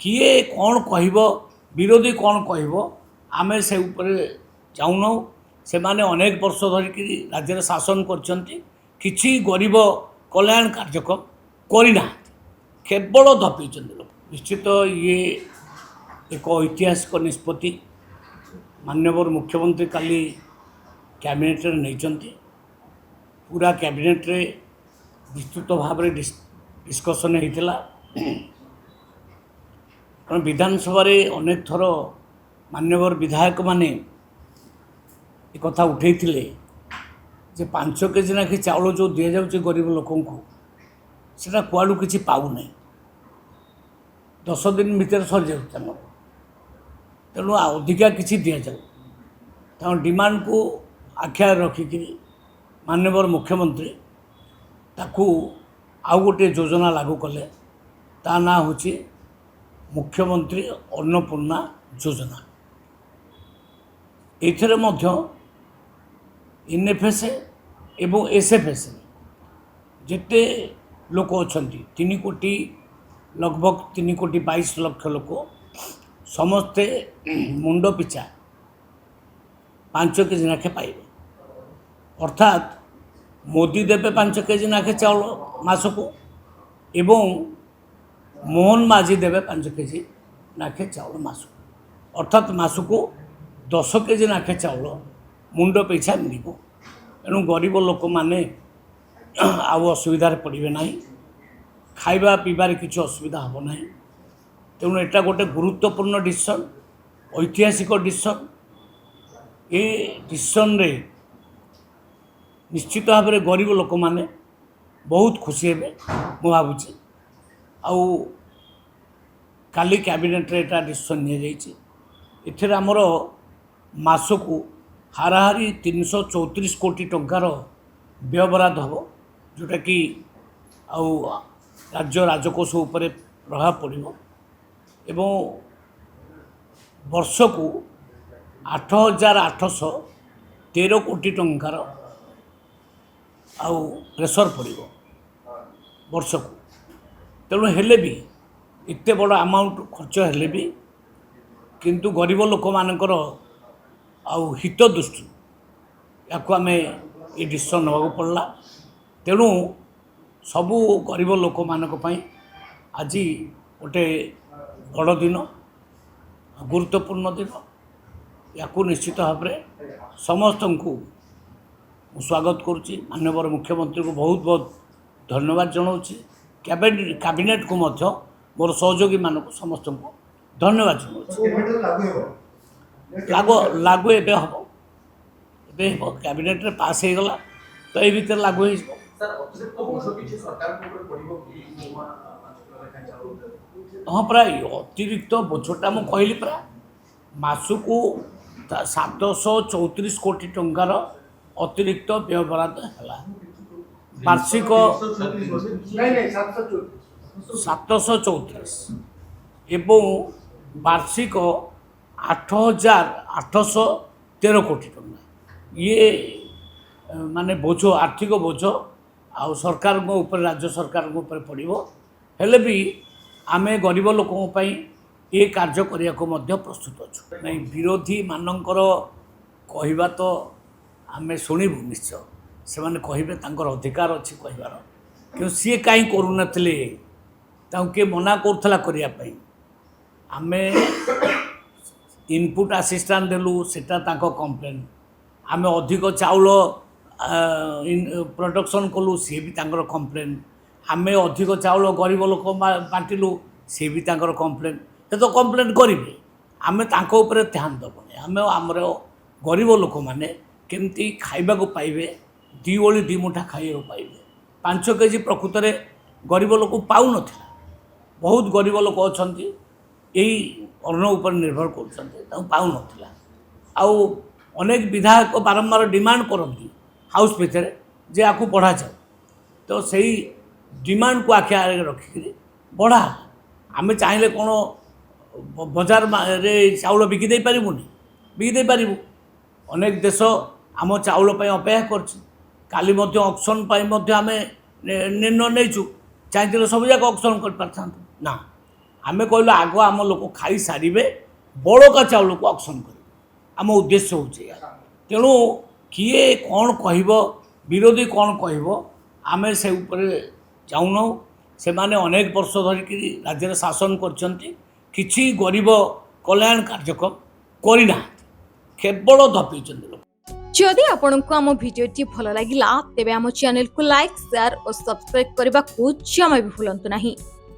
किए कौन कहब विरोधी कौन कहब आमे से ऊपर जाऊन से माने अनेक वर्ष धरिक राज्य शासन किछि गरीब कल्याण कार्यक्रम करना केवल धपीचंद लोक निश्चित ये एक ऐतिहासिक निष्पत्ति माननीय मुख्यमंत्री काली कैबिनेट नहीं पूरा कैबिनेट रे विस्तृत भाव में डिस्कसन होता कारण विधानसभा अनेक थर मान्यवर विधायक माने एक कथा उठे जे 5 केजी नाखी चाउल जो दि जाऊँ गरीब लोक से कुआड़ू किसी पाऊना 10 दिन भितर सर जाऊँ तेणु अधिका किसी दि जाऊ डिमांड को आख्या रखिक माननीय मुख्यमंत्री ताकू आउ गोटे योजना लागू कले ता ना होची मुख्यमंत्री अन्नपूर्णा योजना एथरे मध्य एनएफएस एवं एसएफएस जिते लोक अच्छा 3 कोटी लगभग 3 कोटी 22 लाख लोक समस्ते मुंड पिछा 5 केजी नाखे पाइबे अर्थात मोदी देवे 5 केजी नाखे चाउल मासको एवं मोहन माझी देवे 5 केजी नाखे चाउल मासको अर्थात मासको 10 केजी नाखे चाउल मुंड पिछा मिल तेणु गरीब लोक मैंने आउ असुविधार पड़े ना खाइबा पीबार किसी असुविधा हम ना तेणु एटा गोटे गुरुत्वपूर्ण डिसीजन ऐतिहासिक डिसीजन ये डिसीजन रे निश्चित भाव में गरीब लोक मैंने बहुत खुशी हे मु भावुची आउ काली कैबिनेट रे एटा डिसीजन नि आमर मासको हाराहारी 334 कोटी टंकार व्यय बराद हम जोटा कि आउ राज्य राजकोष उपरे प्रभाव पड़ो एवं वर्ष को 8,813 कोटी टंकार आउ प्रेसर पड़ो वर्ष को तेणु हेले भी इतने बड़ अमाउंट खर्च हेले भी किंतु गरीब लोक मानकर आउ हित दृष्टि या आम ये डिसीजन नवा पड़ला तेणु सबू गरीब लोक मानक आज गोटे बड़ दिन गुरुत्वपूर्ण दिन या निश्चित भाव में समस्त को स्वागत करुच्ची माननीय मुख्यमंत्री को बहुत बहुत धन्यवाद जनाऊँगी कैबिनेट को मध्य मोर सहयोगी मानक समस्त को धन्यवाद जनाऊँ लागू एवं हम कैबिनेट रे पास हो गला तो ये भीतर लागू हो हाँ प्राय अतिरिक्त बोझटा मुझे कहली परा मासको 734 कोटी टंकार अतिरिक्त व्यय बराद है वार्षिक 734 एवं वार्षिक 8,813 कोटी टंका ये माने बोझ आर्थिक बोझ आउ सरकार ऊपर राज्य सरकार ऊपर पड़ो हेले भी आमे गरीब लोकों ये कार्य करने को मध्य प्रस्तुत अच्छु नहीं विरोधी मानकर कहवा तो आमे शुणु निश्चय से मैंने कहे अधिकार अच्छी कहबार कि सी कहीं करूना किए मना करूला करने आमे इनपुट असिस्टेंट देलु सेटा ताको कंप्लेन आमे अधिक चाउल प्रोडक्शन कलु सी भी तांकर कंप्लेन आमे अधिक चाउल गरीब लोक बांटिलु सी भी तांकर कंप्लेन तो कंप्लेन करेंगे आमे तांको ऊपर ध्यान दबनी आमे आमर गरीब लोक मैंने केमती खाइबा को पाइबे 2 ओली 2 मुठा खाइबा पाइबे 5 केजी प्रकृत में गरीब लोक पाउ नथिला बहुत गरीब लोक अच्छा यही अन्न उपर निर्भर कर पाऊ नथिला आउ अनेक विधायक बारंबार डिमांड करती हाउस भितर जे आपको बढ़ा जाए तो सही डिमांड को आखि आगे रखिक बढ़ा आम चाहिए कौन बजार रे चाउल बिकिदे पारूनी बिकिदे पारू अनेक देश आम चाउल अपेक्षा करी ऑक्शन आम निर्णय नहीं चाहिए सब जाक ऑक्शन कर ना आमे कहलु आग आम लोक खाई सारे बड़का चाउल को ऑक्शन कर आम उद्देश्य होचे तेणु किए कौन कहब विरोधी कौन कहब आमे से ऊपर चाहून से माने अनेक वर्ष धरिकी राज्य शासन किछि गरीब कल्याण कार्यक्रम करना केवल धपैछन लोक। जदि आपंक आम भिडी भल लगा तेब आम चैनल को लाइक शेयर और सब्सक्राइब करने को जमा भी भूलु नहीं।